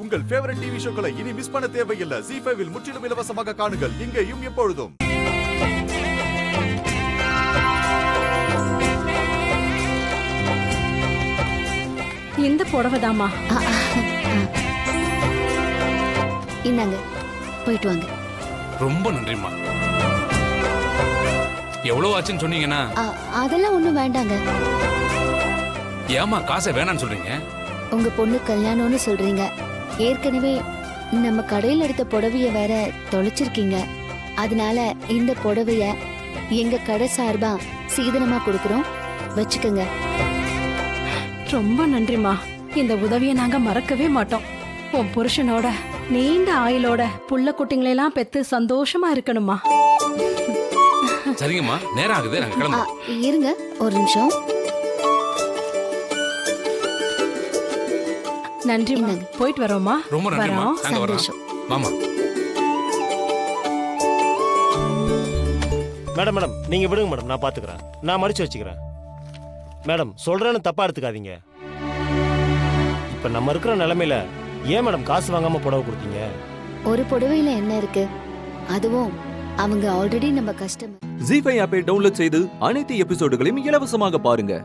உங்கள் favourite TV ஷோக்களை இனி miss பண்ண தேவையில்லை. ZEE5 இல் முற்றிலும் இலவசமாக காணுங்கள். இங்கேயும் எப்பொழுதும். இந்த புடவைதாம்மா. இந்தாங்க, போயிட்டு வாங்க. ரொம்ப நன்றிம்மா. எவ்வளவு ஆச்சுன்னு சொன்னீங்கன்னா? அதெல்லாம் ஒண்ணும் வேண்டாங்க. ஏமா காசை வேணான்னு சொல்றீங்க? உங்க பொண்ணு கல்யாணம்னு சொல்றீங்க. ஏற்கனவே நம்ம கடையில் எடுத்த புடவைய வேற தொலைச்சிருக்கீங்க. அதனால இந்த புடவைய எங்க கடை சார்பா சீதனமா கொடுக்கறோம், வச்சுக்கோங்க. ரொம்ப நன்றிம்மா. இந்த உதவியை நாங்க மறக்கவே மாட்டோம். உன் புருஷனோட நீண்ட ஆயுளோட புள்ள குட்டிங்களெல்லாம் பெத்து சந்தோஷமா இருக்கணுமா. சரிங்கம்மா, நேரம் ஆகுது, நாங்க கிளம்புறோம். இருங்க ஒரு நிமிஷம். நன்றிம்மா, போயிட்டு வரோமா. ரொம்ப நன்றிம்மா. நாங்க வரோம். சந்தோஷம். மாமா. மேடம் மேடம் நீங்க விடுங்க மேடம், நான் பாத்துக்கிறேன். நான் மடிச்சு வச்சுக்கிறேன். மேடம் சொல்றேன்னு தப்பா எடுத்துக்காதீங்க. இப்ப நம்ம இருக்கிற நிலைமையில ஏன் மேடம் காசு வாங்காம புடவை கொடுத்தீங்க? ஒரு புடவையில என்ன இருக்கு? அதுவும் அவங்க ஆல்ரெடி நம்ம கஸ்டமர். ZEE5 ஆப்பை டவுன்லோட் செய்து அனைத்து எபிசோடுகளையும் இலவசமாக பாருங்க.